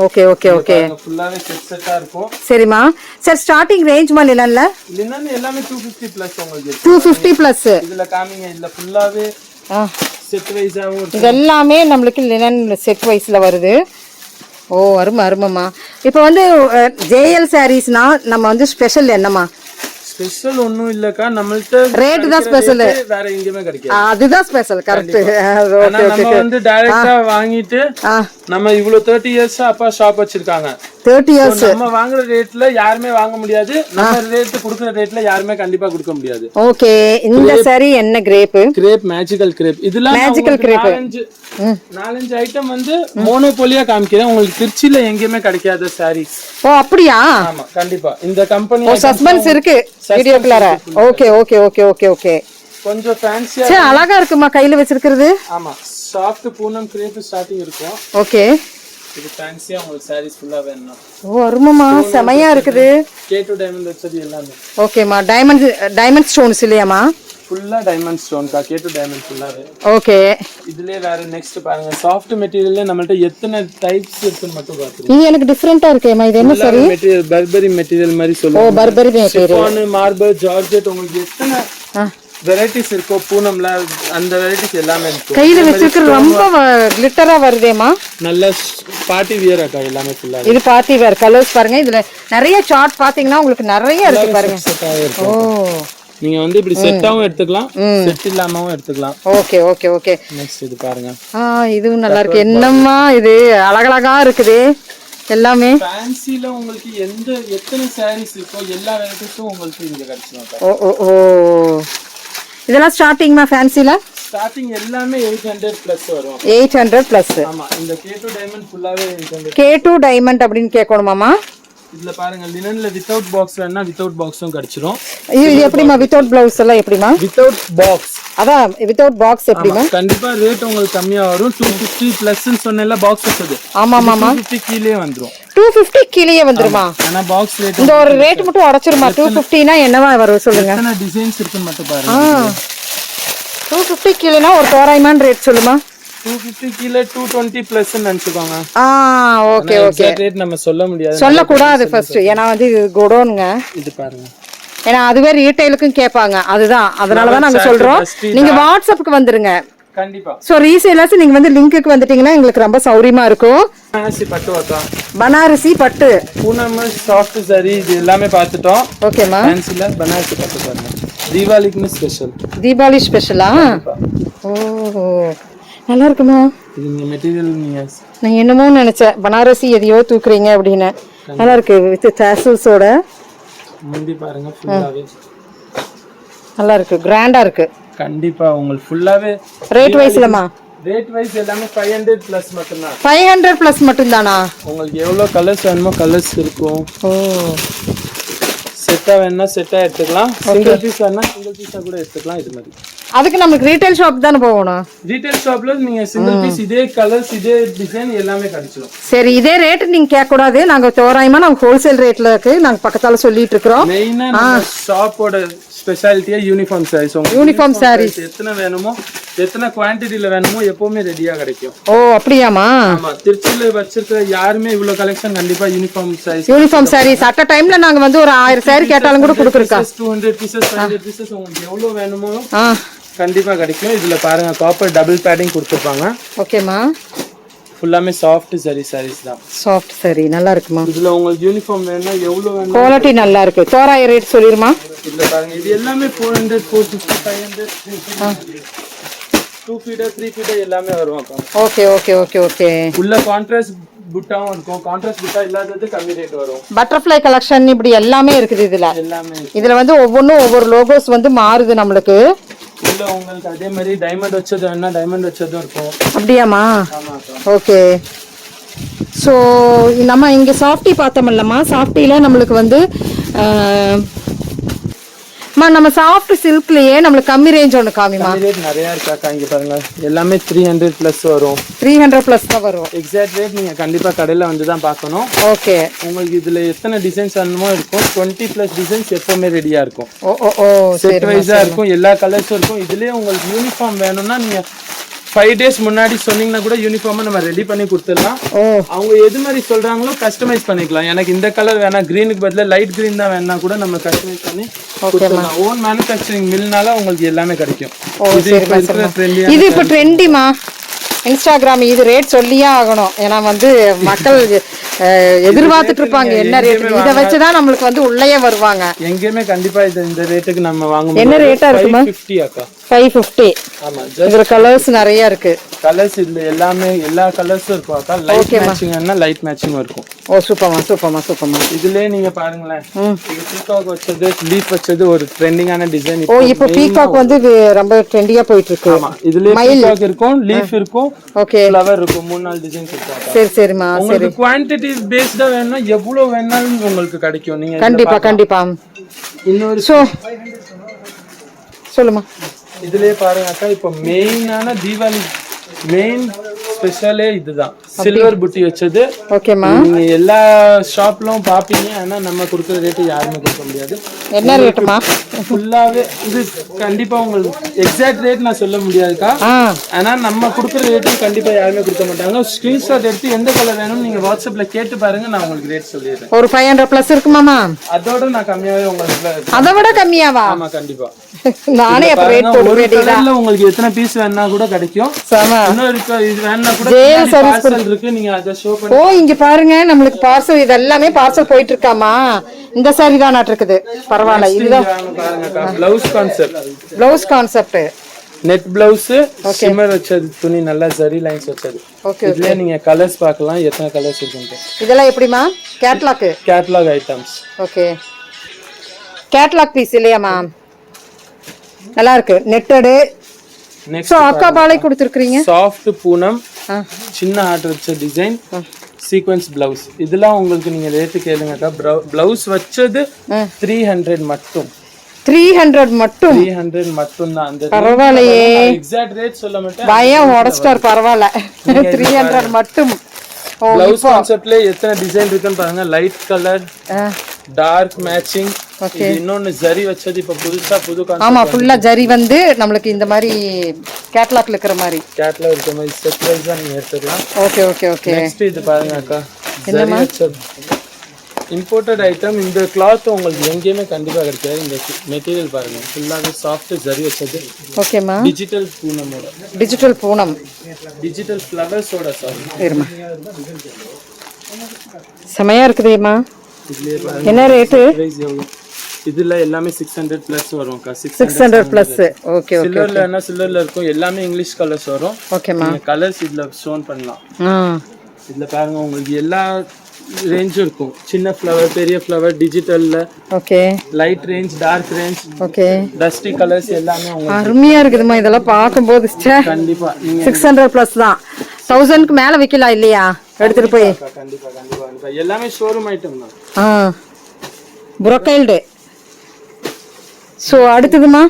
Okay okay okay. ஃபுல்லாவே செட்டா இருக்கும். சரிமா. சரி ஸ்டார்டிங் ரேஞ்ச் மா லினன்ல? லினன் எல்லாமே 250 பிளஸ் உங்களுக்கு. 250 பிளஸ். இதுல காமிங்க. இதுல ஃபுல்லாவே செட் வைஸாவும் இருக்கு. இது எல்லாமே நமக்கு லினன் செட் வைஸ்ல வருது.
ஓ அருமைம்மா. இப்போ வந்து ஜேஎல் சாரீஸ்னா நம்ம வந்து ஸ்பெஷல் என்னம்மா?
ஸ்பெஷல் ஒண்ணும் இல்லக்கா, நம்மள்ட்ட
ரேட் தான் ஸ்பெஷல்,
வேற எங்கேயுமே கிடைக்காது.
அதுதான் ஸ்பெஷல். கரெக்ட்.
ஆனா நம்ம வந்து டைரக்டா வாங்கிட்டு நம்ம இவ்ளோ 30 இயர்ஸ் அப்பா ஷாப் வச்சிருக்காங்க.
30 இயர்ஸ்
நம்ம வாங்குற ரேட்ல யாருமே வாங்க முடியாது, நம்ம ரேட் குடுக்குற ரேட்ல யாருமே கண்டிப்பா கொடுக்க முடியாது.
ஓகே. இந்த சாரி என்ன கிரேப்?
Crepe, magical crepe. இதெல்லாம் மேஜிக்கல் கிரேப் 4-5 ஐட்டம் வந்து மோனோபோலியா காமிக்கிறேன். உங்களுக்கு திருச்சியில எங்கேயுமே கிடைக்காத சாரீஸ்.
ஓ அப்படியா?
ஆமா கண்டிப்பா. இந்த கம்பெனி
சஸ்பென்ஸ் இருக்கு வீடியோக்குள்ளார. Okay okay okay okay okay.
கொஞ்சம் ஃபேன்சியா
சே அழகா இருக்குமா கையில வச்சிருக்கிறது.
ஆமா சாஃப்ட் பூனம் கிரேப் ஸ்டார்டிங் இருக்கும்.
ஓகே.
இது ஃபேன்சியா உங்களுக்கு சாரீஸ் ஃபுல்லா வேணும்.
ஓ அருமைமா, செமையா இருக்குது.
K2 டைமண்ட் வச்சது எல்லாமே.
ஓகேமா. டைமண்ட் ஸ்டோன்ஸ் இல்லையாமா?
ஃபுல்லா டைமண்ட் ஸ்டோன் கா, K2 டைமண்ட் ஃபுல்லாவே.
ஓகே.
இதுலயே வேற நெக்ஸ்ட் பாருங்க, சாஃப்ட் மெட்டீரியல்ல நம்மள்ட்ட எத்தனை டைப்ஸ் இருக்குன்னு மட்டும் பாத்துங்க.
இது எனக்கு டிஃபரண்டா இருக்கேமா. இது என்ன சரி?
மெட்டீரியல் பர்பரி மெட்டீரியல் மாதிரி சொல்லுவாங்க.
ஓ Burberry material.
Chiffon, marble, georgette, உங்களுக்கு எத்தனை வெரைட்டிஸ் இருக்கோ பூனம்ல அந்த வெரைட்டிஸ் எல்லாமே இருக்கு.
கையில வச்சிருக்கிறது ரொம்ப கிளிட்டரா வருதேமா.
நல்ல பார்ட்டி வியர் அக்கா எல்லாமே ஃபுல்லா.
இது பார்ட்டி வியர். கலர்ஸ் பாருங்க, இதுல நிறைய சார்ட் பாத்தீங்கன்னா உங்களுக்கு நிறைய இருக்கு பாருங்க. ஓ
நீங்க வந்து இப்படி செட்டாவும் எடுத்துக்கலாம், செட் இல்லாமவும் எடுத்துக்கலாம்.
Okay okay okay.
நெக்ஸ்ட் இது பாருங்க.
இதுவும் நல்லா இருக்கு. என்னம்மா இது அழகழகா இருக்குது எல்லாமே.
ஃபேன்சில உங்களுக்கு எத்தனை சாரீஸ் இருக்கோ எல்லா வெரைட்டிஸும் உங்களுக்கு இங்க கிடைச்சிடும்.
ஓ ஓ ஓ. இதெல்லாம் ஸ்டார்டிங்மா ஃபேன்சில? ஸ்டார்டிங்
எல்லாமே 800 பிளஸ் வரும்.
800 பிளஸ்.
ஆமா இந்த K2 டைமண்ட் ஃபுல்லாவே 800.
K2 டைமண்ட் அப்படினு கேட்கணுமாமா?
இதுல பாருங்க லினன்ல வித்அவுட் பாக்ஸ் வேணா வித்அவுட் பாக்ஸும் கிடைச்சிரும்.
இது எப்படிமா வித்அவுட் ப்ளவுஸ் எல்லாம் எப்படிமா?
Without box.
அதான் வித்அவுட் பாக்ஸ் எப்படிமா?
கண்டிப்பா ரேட் உங்களுக்கு கம்மியா வரும். 250 பிளஸ் னு சொன்னேன்ல பாக்ஸ் வச்சது.
ஆமா ஆமா
250 கீழே வந்துரும்.
250 கீழே வந்துருமா?
ஆனா பாக்ஸ் ரேட்
இந்த ஒரு ரேட் மட்டும் அடைச்சிருமா? 250 னா என்னவா வரும் சொல்லுங்க.
எத்தனை டிசைன்ஸ் இருக்குன்னு மட்டும் பாருங்க.
250 கீழேனா ஒரு தோராயமான ரேட் சொல்லுமா?
250 கீழே 220 பிளஸ் னு நினைச்சுக்கோங்க.
Okay okay.
ரேட் நம்ம சொல்ல முடியாது.
சொல்ல கூடாது ஃபர்ஸ்ட். ஏனா வந்து இது குடோன்ங்க.
இது பாருங்க.
ஏனா அதுவே ரீட்டைலுக்கும் கேட்பாங்க. அதுதான் அதனால தான் நாங்க சொல்றோம். நீங்க வாட்ஸ்அப்புக்கு வந்துருங்க.
கண்டிப்பா.
சோ ரீசேலர்ஸ் நீங்க வந்து லிங்க்குக்கு வந்துட்டீங்கன்னா எங்களுக்கு ரொம்ப சௌரியமா இருக்கும்.
பனாரசி பட்டு வக்கா.
பனாரசி பட்டு.
பூனம் சாஃப்ட் சாரி இது எல்லாமே பார்த்துட்டோம்.
ஓகேமா.
ஃபேன்சில பனாரசி பட்டு பாருங்க. தீபாவளிக்கு ஸ்பெஷல்.
தீபாவளி ஸ்பெஷலா? ஓஹோ நல்லா இருக்குமா?
இது நீங்க மெட்டீரியல்
நான் என்னமோ நினைச்சேன் பனாரசி எதையோ தூக்குறீங்க அப்படின்னு. நல்லா இருக்கு வித் டாசல்ஸோட.
முந்தி பாருங்க ஃபுல்லாவே
நல்லா இருக்கு, கிராண்டா இருக்கு.
கண்டிப்பா உங்களுக்கு ஃபுல்லாவே
ரேட் வைஸ்லமா?
ரேட் வைஸ் எல்லாமே 500 பிளஸ் மட்டும் தான்.
500 பிளஸ் மட்டும் தானா?
உங்களுக்கு எவ்வளவு கலர்ஸ் வேணுமோ கலர்ஸ் இருக்கும்.
ஓ
செட்டா வேணா செட்டா எடுத்துக்கலாம், சிங்கிள் பீஸ் வேணா சிங்கிள் பீஸா கூட எடுத்துக்கலாம். இது மாதிரி
அதுக்கு நமக்கு ரீட்டைல் ஷாப் தான போகணும்.
ரீட்டைல் ஷாப்ல நீங்க சிங்கிள் பீஸ் இதே கலர்ஸ் இதே டிசைன் எல்லாமே கிடைச்சிடும்.
சரி இதே ரேட் நீங்க கேட்க கூடாது. நாங்க தோராயமா நாங்க ஹோல்சேல் ரேட்ல இருக்கு நாங்க பக்கத்தால சொல்லிட்டு இருக்கோம்.
மெயினா நம்ம ஷாப்போட ஸ்பெஷாலிட்டியா யூனிஃபார்ம் சாரீஸ்.
யூனிஃபார்ம் சாரீஸ்
எத்தனை வேணுமோ எத்தனை குவாண்டிட்டில வேணுமோ எப்பவுமே ரெடியா கிடைக்கும்.
ஓ அப்படியாமா?
ஆமா திருச்சியில வச்சிருக்கிற யாருமே இவ்வளவு கலெக்ஷன் கண்டிப்பா uniform sarees.
Uniform sarees at a டைம்ல நாங்க வந்து ஒரு 1000 சாரி கேட்டாலும் கூட கொடுக்குறோம்.
200 பீசஸ் 500 பீசஸ் உங்களுக்கு எவ்வளவு வேணுமோ கண்டிப்பா கிடைக்கும். இதுல பாருங்க காப்பர் டபுள் பேடிங் கொடுத்துருப்பாங்க.
ஓகேமா.
ஃபுல்லாமே சாஃப்ட் சாரீஸ் தான்.
சாஃப்ட் சாரி நல்லா இருக்குமா?
இதுல உங்களுக்கு யூனிஃபார்ம் வேணும்னா எவ்வளவு வேணும்
குவாலிட்டி நல்லா இருக்கு. தோராய ரேட் சொல்லிருமா?
இதுல பாருங்க இது எல்லாமே 400 450 500 2 ஃபீடர் 3 ஃபீடர் எல்லாமே வரும்.
Okay okay okay okay.
உள்ள கான்ட்ராஸ்ட் புட்டாவும் இருக்கும். கான்ட்ராஸ்ட் புட்டா இல்லாதது கம்மி ரேட் வரும்.
பட்டர்ஃப்ளை கலெக்ஷன் இப்படி எல்லாமே இருக்குது இதுல.
எல்லாமே
இதுல வந்து ஒவ்வொன்றும் ஒவ்வொரு லோகோஸ் வந்து மாறுது நம்மளுக்கு.
உள்ள உங்களுக்கு அதே மாதிரி டைமண்ட் வச்சது வேணா டைமண்ட் வச்சதும் இருக்கும்.
அப்படியாமா? ஓகே. ஸோ நம்ம இங்கே சாஃப்டி பார்த்தோம்லம்மா. சாஃப்டியில் நம்மளுக்கு வந்து நம்ம சாஃப்ட் சில்க்லயே நம்மளுக்கு கம்மி ரேஞ்ச் ஒன்று காமிமா?
ரேட் நிறைய இருக்காக்கா. இங்க பாருங்க எல்லாமே 300 பிளஸ் வரும்.
300 பிளஸ் தான் வரும்.
எக்ஸாக்ட் ரேட் நீங்க கண்டிப்பா கடையில வந்து தான் பார்க்கணும்.
ஓகே.
உங்களுக்கு இதுல எத்தனை டிசைன்ஸ் வேணுமோ இருக்கும். 20 பிளஸ் டிசைன்ஸ் எப்பவுமே ரெடியா இருக்கும்.
ஓ
செட் வைஸா இருக்கும். எல்லா கலர்ஸும் இருக்கும். இதுலயே உங்களுக்கு யூனிஃபார்ம் வேணும்னா நீங்க 5 days முன்னாடி சொன்னீங்கன்னா கூட யூனிஃபார்மை நம்ம ரெடி பண்ணி கொடுத்துடலாம். அவங்க எது மாதிரி சொல்றாங்களோ கஸ்டமைஸ் பண்ணிக்கலாம். எனக்கு இந்த கலர் வேணாம், கிரீனுக்கு பதிலாக லைட் கிரீன் தான் வேணா கூட நம்ம கஸ்டமைஸ் பண்ணி கொடுத்துடலாம். ஓன் மேனுஃபேக்சரிங் மில்னால உங்களுக்கு எல்லாமே கிடைக்கும்.
இது இப்போ ட்ரெண்டிமா?
இன்ஸ்டாகிராம் இது ரேட் சொல்லியே ஆகணும். ஏன்னா வந்து மக்கள் எதிர்பார்த்துட்டு இருப்பாங்க என்ன ரேட். இதை வச்சுதான் நம்மளுக்கு வந்து உள்ளேயே வருவாங்க.
எங்கேயுமே கண்டிப்பா இந்த ரேட்டுக்கு நம்ம வாங்க
என்ன ரேட்டா இருக்குமா?
550 அக்கா.
550.
ஆமா.
இதுல கலர்ஸ் நிறைய இருக்கு.
கலர்ஸ் இதுல எல்லாமே எல்லா கலர்ஸும் இருக்கும் அக்கா. லைட் மேட்சிங்னா லைட் மேட்சிங் இருக்கும்.
ஓ சூப்பர்மா.
இதுலயே நீங்க பாருங்களேன். இது பீகாக் வச்சது, லீஃப் வச்சது ஒரு ட்ரெண்டிங்கான டிசைன்.
ஓ இப்போ பீகாக் வந்து ரொம்ப ட்ரெண்டியா போயிட்டு இருக்கு.
ஆமா. இதுலயே பீகாக் இருக்கும், லீஃப் இருக்கும்,
ஓகே,
ஃப்ளவர் இருக்கும். 3-4 டிசைன்ஸ் இருக்கும் அக்கா.
சரிமா.
உங்களுக்கு குவாண்டிட்டி பேஸ்டா வேணும்னா எவ்வளவு வேணாலும் உங்களுக்கு கிடைக்கும். நீங்க
கண்டிப்பா.
இன்னொரு
சொல்லுமா.
இதுலயே பாருங்க அக்கா, இப்போ மெயினான தீபாவளி மெயின் ஸ்பெஷலே இதுதான். சில்வர் புட்டி வச்சது.
ஓகேமா.
நீங்க எல்லா ஷாப்லயும் பாப்பீங்க. ஆனா நம்ம கொடுக்குற ரேட்டு யாருமே கொடுக்க முடியாது.
என்ன ரேட்டுமா?
ஃபுல்லாவே இது கண்டிப்பா உங்களுக்கு எக்ஸாக்ட் ரேட் நான் சொல்ல முடியாதுக்கா. ஆனா நம்ம கொடுக்குற ரேட்டு கண்டிப்பா யாருமே கொடுக்க மாட்டாங்க. ஸ்கிரீன்ஷாட் எடுத்து எந்த கலர் வேணும் நீங்க வாட்ஸ்அப்ல கேட்டு பாருங்க, நான் உங்களுக்கு ரேட் சொல்லிடுறேன்.
ஒரு 500 பிளஸ் இருக்குமாமா?
அதோட நான் கம்மியாவே உங்களுக்கு.
அதை விட கம்மியாவா?
ஆமா கண்டிப்பா.
நானே அப்ப ரேட் போட வேண்டியதா.
உங்களுக்கு எத்தனை பீஸ் வேணா கூட கிடைக்கும். இன்னொரு இது வேணா கூட பார்சல் இருக்கு, நீங்க அத ஷோ பண்ணி.
ஓ இங்க பாருங்க, நம்மளுக்கு பார்சல் இது எல்லாமே பார்சல் போயிட்டு இருக்காமா? இந்த சாரி தான் இருக்குது. பரவாயில்ல. இதுதான்
பாருங்கக்கா, blouse concept. Net blouse, shimmer வச்சது துணி, நல்லா ஜரி லைன்ஸ் வச்சது.
ஓகே.
இதுல நீங்க கலர்ஸ் பார்க்கலாம், எத்தனை கலர்ஸ் இருக்குன்னு.
இதெல்லாம் எப்படிமா? Catalogue
items.
Okay, catalogue piece இல்லையாமா? நல்லா இருக்கு. நெட்டடு. சோ அக்கா பாலை கொடுத்துருக்கீங்க.
சாஃப்ட் பூனம், சின்ன ஆர்டர் வச்ச டிசைன், சீக்வென்ஸ் பிளவுஸ். இதெல்லாம் உங்களுக்கு நீங்க ரேட் கேளுங்கக்கா. பிளவுஸ் வச்சது 300 மட்டும். 300 மட்டும் தான். அந்த
பரவாயில்லையே.
எக்ஸாக்ட் ரேட் சொல்ல மாட்டேன்.
பயம் உடஸ்டார். பரவாயில்ல. 300 மட்டும்.
பிளவுஸ் கான்செப்ட்ல எத்தனை டிசைன் இருக்குன்னு பாருங்க. Light colour, dark matching. Okay. இன்னொன்னு ஜரி வச்சது இப்ப புதுசா புது கான்செப்ட்.
ஆமா, ஃபுல்லா ஜரி வந்து நமக்கு இந்த மாதிரி கேட்டலாக்ல இருக்கிற மாதிரி.
கேட்டலாக் இருக்கிற மாதிரி செட் வைஸா நீங்க எடுத்துக்கலாம்.
ஓகே.
நெக்ஸ்ட் இது பாருங்க அக்கா. ஜரி வச்சது இம்போர்ட்டட் ஐட்டம். இந்த கிளாத் உங்களுக்கு எங்கேயுமே கண்டிப்பா கிடைக்காது. இந்த மெட்டீரியல் பாருங்க, ஃபுல்லாவே சாஃப்ட் ஜரி வச்சது.
ஓகேமா.
டிஜிட்டல் பூனமோட. டிஜிட்டல் ஃப்ளவர்ஸோட சாரி.
இருமா. செமையா இருக்குதேமா. என்ன ரேட்?
இதுல எல்லாமே 600 பிளஸ் வரும்.
600 பிளஸ். ஓகே.
சில்வர்ல இருக்கும். எல்லாமே இங்கிலீஷ் கலர்ஸ் வரும்.
ஓகேமா.
கலர்ஸ் இதுல ஷோன் பண்ணலாம். இதுல பாருங்க, உங்களுக்கு எல்லா ரேஞ்சும் இருக்கும். சின்ன ஃப்ளவர், பெரிய ஃப்ளவர், டிஜிட்டல்ல.
Okay.
Light range, dark range.
Okay.
Dusty colours எல்லாமே உங்களுக்கு
அருமையா இருக்குதுமா. இதெல்லாம் பார்க்கும்போது
கண்டிப்பா நீங்க
600 பிளஸ் தான். 1000க்கு மேல விக்கலாம் இல்லையா? எடுத்துட்டு போய்.
கண்டிப்பா எல்லாமே ஷோரூம் ஐட்டம் தான்.
புரோக்கைல்டு. சோ அடுத்ததுமா,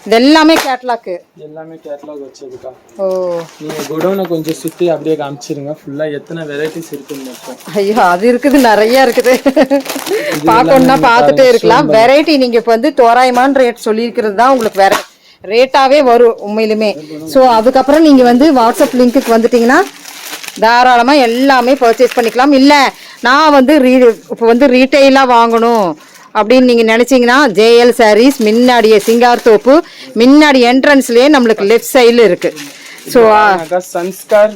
இது எல்லாமே கேட்டலாக்
வச்சதுக்கா.
ஓ,
நீங்க குடோனை கொஞ்சம் சுத்தி அப்படியே காமிச்சிருங்க. ஃபுல்லா எத்தனை வெரைட்டிஸ் இருக்குன்னு மட்டும்.
ஐயோ அது இருக்குது, நிறைய இருக்குது. பார்க்கணும்னா பார்த்துட்டே இருக்கலாம். வெரைட்டி நீங்க இப்போ வந்து தோராயமான ரேட் சொல்லியிருக்கிறது தான் உங்களுக்கு வேற ரேட்டாவே வரும் உண்மையிலுமே. ஸோ அதுக்கப்புறம் நீங்க வந்து வாட்ஸ்அப் லிங்க்குக்கு வந்துட்டீங்கன்னா தாராளமா எல்லாமே பர்ச்சேஸ் பண்ணிக்கலாம். இல்லை நான் வந்து இப்போ வந்து ரீட்டெயிலாக வாங்கணும் அப்படின்னு நீங்க நினைச்சீங்கன்னா ஜேஎல் சாரீஸ் முன்னாடியே சிங்கார்தோப்பு முன்னாடி என்ட்ரன்ஸ்லயே நம்மளுக்கு லெஃப்ட் சைடுல இருக்கு. ஸோ
சன்ஸ்கார்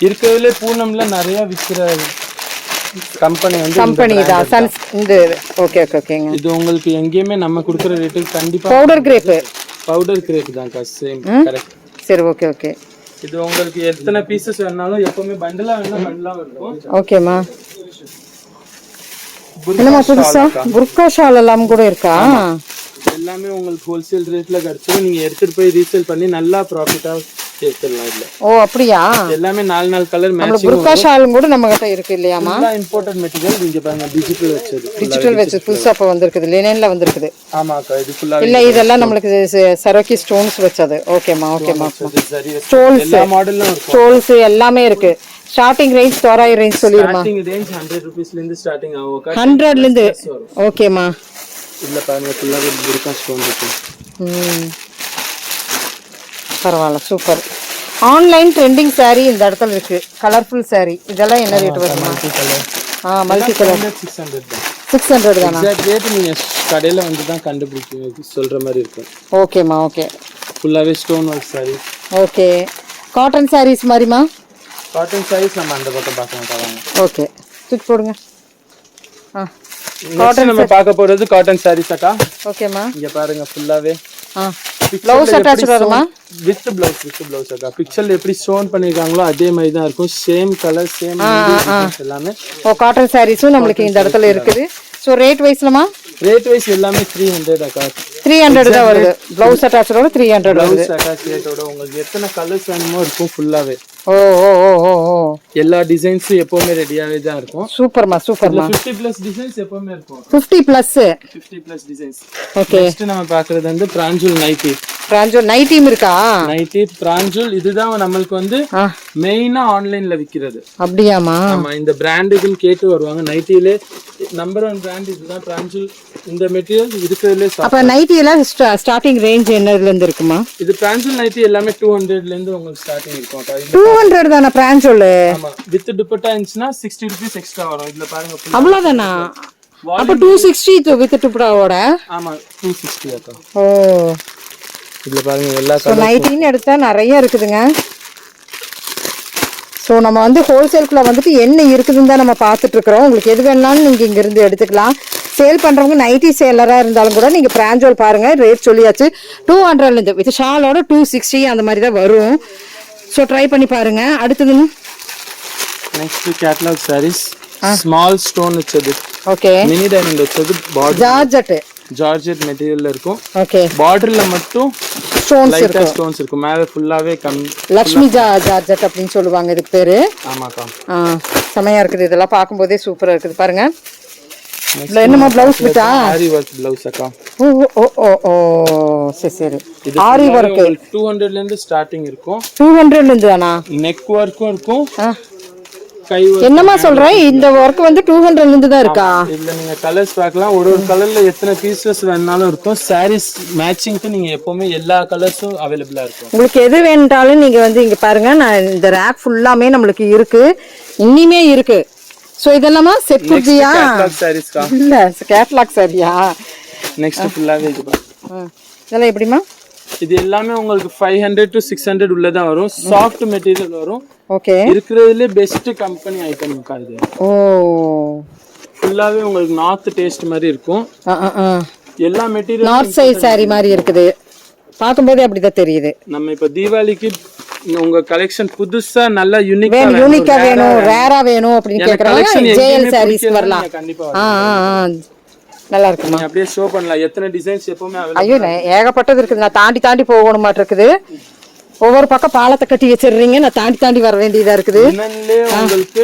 இருக்கிறதுல பூனம்ல நிறைய விற்கிற கம்பெனி
தான் சன்ஸ். இந்த ஓகேங்க.
இது உங்களுக்கு எங்கேயுமே நம்ம கொடுக்குற ரேட்டுக்கு கண்டிப்பா
பவுடர் கிரேப்
தான் சேம். கரெக்ட்.
சரி, ஓகே.
இது உங்களுக்கு எத்தனை பீசஸ் வேணாலும் எப்பவுமே பண்டலா வேணா பண்டலா இருக்கும்.
ஓகேமா. என்னமா புதுசா புர்கா ஷால் எல்லாம் கூட இருக்கா?
எல்லாமே உங்களுக்கு ஹோல்சேல் ரேட்ல கிடைச்சிடும். நீங்க எடுத்துட்டு போய் ரீசேல் பண்ணி நல்லா ப்ராஃபிட்டா எடுத்துடலாம். இல்ல
ஓ அப்படியா?
எல்லாமே 4 கலர் மேட்சிங்.
புர்கா ஷாலும் கூட நம்ம கிட்ட இருக்கு இல்லையாமா?
Imported material. நீங்க பாருங்க, டிஜிட்டல் வச்சது
புதுசா இப்ப வந்திருக்குது. லினன்ல வந்திருக்குது.
ஆமாக்கா. இது ஃபுல்லா
இல்ல இதெல்லாம் நம்மளுக்கு சரோக்கி ஸ்டோன்ஸ் வச்சது. ஓகேமா. ஸ்டோல்ஸ்,
எல்லா மாடலும் இருக்கு.
ஸ்டோல்ஸ் எல்லாமே இருக்கு. ஸ்டார்டிங் ரேஞ்ச் தோராய ரேஞ்ச் சொல்லிருமா?
ஸ்டார்டிங் ரேஞ்ச் 100 ரூபீஸ்ல இருந்து ஸ்டார்டிங் ஆகும்.
100ல இருந்து. ஓகேமா.
இல்ல பாருங்க, ஃபுல்லா புர்கா ஸ்டோன் இருக்கு.
பரவாயில்ல, சூப்பர். ஆன்லைன் ட்ரெண்டிங் சாரி இந்த இடத்துல இருக்கு. Colourful sorry. இதெல்லாம் என்ன ரேட் வருமா? மல்டி கலர் 600 தானா?
எக்ஸாக்ட் ரேட் நீங்க கடையில வந்து தான் கண்டுபிடிக்க சொல்ற மாதிரி இருக்கும்.
ஓகேமா. ஓகே.
ஃபுல்லாவே stone work saris.
Okay. Cotton saris மாதிரிமா?
காட்டன் சாரீஸ் நம்ம அந்த பக்கம் பார்க்க மாட்டாங்க.
ஓகே, தூக்கி போடுங்க.
காட்டன் நம்ம பார்க்க போறது காட்டன் சாரீஸ் அக்கா.
ஓகேமா.
இங்க பாருங்க ஃபுல்லாவே
ப்ளவுஸ் அட்டாச் வருமா?
வித் ப்ளவுஸ் அக்கா. பிக்சர்ல எப்படி ஸ்டோன் பண்ணிருக்காங்களோ அதே மாதிரி தான் இருக்கும். சேம் கலர் சேம் எல்லாமே.
காட்டன் சாரீஸும் நம்மளுக்கு இந்த இடத்துல இருக்குது. ஸோ ரேட் வைஸ்லமா?
ரேட் வைஸ் எல்லாமே 300 அக்கா.
300 தான் வருது. ப்ளவுஸ் அட்டாச்சோட 300 வருது.
ப்ளவுஸ் அட்டாச் ரேட்டோட உங்களுக்கு எத்தனை கலர்ஸ் வேணுமோ இருக்கும் ஃபுல்லாவே.
ஓ ஓ ஓ ஓ ஓ.
எல்லா டிசைன்ஸும் எப்பவுமே ரெடியாவே தான் இருக்கும்.
சூப்பர்மா சூப்பர்மா.
50+ டிசைன்ஸ் எப்பவுமே இருக்கும்.
50+
டிசைன்ஸ்.
ஓகே.
நெக்ஸ்ட் நம்ம பார்க்கிறது வந்து பிராஞ்சூல் நைட்டி.
பிராஞ்சூல் நைட்டியும் இருக்கா?
நைட்டி பிராஞ்சூல் இதுதான் நம்மளுக்கு வந்து மெயினா ஆன்லைன்ல விக்கிறது.
அப்படியாமா?
ஆமா, இந்த பிராண்டுக்குன்னு கேட்டு வருவாங்க. நைட்டிலே நம்பர் 1 பிராண்ட் இதுதான் பிராஞ்சூல். இந்த மெட்டீரியல் இருக்கிறதுலே.
அப்ப நைட்டி எல்லாம் ஸ்டார்டிங் ரேஞ்ச் என்னதுல இருந்து இருக்குமா?
இது பிராஞ்சூல் நைட்டி எல்லாமே 200ல இருந்து உங்களுக்கு ஸ்டார்டிங் இருக்கும்.
200 தானா பிராஞ்சூல்?
ஆமா, வித் துப்பட்டா இருந்துச்சுன்னா 60 ரூபீஸ் எக்ஸ்ட்ரா வரும். இதுல பாருங்க
அவ்வளவுதானா? அப்ப 260 வித் துப்பட்டாவோட?
ஆமா 260 அக்கா.
ஓ,
இதுல பாருங்க எல்லா
நைட்டின்னு எடுத்தா நிறைய இருக்குதுங்க. ஸோ நம்ம வந்து ஹோல்சேலுக்குள்ள வந்துட்டு என்ன இருக்குதுன்னு தான் நம்ம பார்த்துட்டு இருக்கிறோம். உங்களுக்கு எது வேணாலும் நீங்கள் இங்கேருந்து எடுத்துக்கலாம். சேல் பண்ணுறவங்க நைட்டி சேலராக இருந்தாலும் கூட நீங்கள் பிராஞ்சோல் பாருங்கள். ரேட் சொல்லியாச்சு 200லேருந்து வித் ஷாலோட 260 அந்த மாதிரி தான் வரும். ஸோ ட்ரை பண்ணி பாருங்க. அடுத்ததுன்னு
next catalogue saris. Small stone வச்சது.
ஓகே.
மினி டைமண்ட் வச்சது. ஜார்ஜெட் மெட்டீரியல்ல இருக்கும்.
ஓகே.
பார்டர்ல மட்டும் ஸ்டோன்ஸ் இருக்கும். மேல ஃபுல்லாவே
லக்ஷ்மி ஜார்ஜெட் அப்படின்னு சொல்லுவாங்க இதுக்கு பேரு.
ஆமாக்கா.
செமையா இருக்குது. இதெல்லாம் பார்க்கும்போதே சூப்பரா இருக்குது பாருங்க. இதுல என்னமா ப்ளவுஸ் பிட்டா?
ஆரி வர்க் ப்ளவுஸ் அக்கா.
ஓ ஓ ஓ ஓ சரி. ஆரி வர்க்
200ல இருந்து ஸ்டார்டிங் இருக்கும்.
200ல இருந்து தானா?
நெக் வர்க்கும் இருக்கும்.
என்னமா சொல்றேன்? இந்த ஒர்க் வந்து 200ல இருந்து தான் இருக்கா?
இதுல நீங்க கலர்ஸ் பார்க்கலாம். ஒரு கலர்ல எத்தனை பீசஸ் வேணாலும் இருக்கும். சாரீஸ் மேட்சிங்க்கு நீங்க எப்பவுமே எல்லா கலர்ஸும் அவைலபிளா இருக்கும்.
உங்களுக்கு எது வேண்டாலும் நீங்க வந்து இங்க பாருங்க. நான் இந்த ரேக் ஃபுல்லாமே நம்மளுக்கு இருக்கு, இன்னிமே இருக்கு. சோ இதெல்லாமா செட் குர்தியா?
கேட்டலாக் சாரீஸ் கா.
இல்ல கேட்டலாக் சாரியா?
நெக்ஸ்ட் ஃபுல்லாவே இது
இதெல்லாம் எப்படிமா?
இது எல்லாமே உங்களுக்கு 500 to 600 உள்ளதா வரும். சாஃப்ட் மெட்டீரியல் வரும்.
ஓகே.
இருக்குறதுல பெஸ்ட் கம்பெனி ஐட்டம் இது.
ஓ,
ஃபுல்லாவே உங்களுக்கு நார்த் டேஸ்ட் மாதிரி இருக்கும். எல்லா மெட்டீரியல்
நார்த் சைடு சாரி மாதிரி இருக்குது. பாக்கும்போதே அப்படிதான் தெரியுது.
நம்ம இப்ப தீபாவளிக்கு உங்க கலெக்ஷன் புதுசா நல்லா யூனிக்கா
வேணும், ரேரா வேணும் அப்படின்னு கேக்குறாங்க. ஜேஎல் சாரீஸ் வரலாம்.
கண்டிப்பா
நல்லா இருக்குமா?
அப்படியே ஷோ பண்ணலாம். எத்தனை டிசைன்ஸ் எப்பவுமே அவைலபிள்.
ஐயோ ஏகப்பட்டது இருக்குது. நான் தாண்டி போகணும் மாட்டு இருக்குது. ஒவ்வொரு பக்கம் பாலத்தை கட்டி வச்சிடுறீங்க. நான் தாண்டி வர வேண்டியதா இருக்குது.
லினன்லயே உங்களுக்கு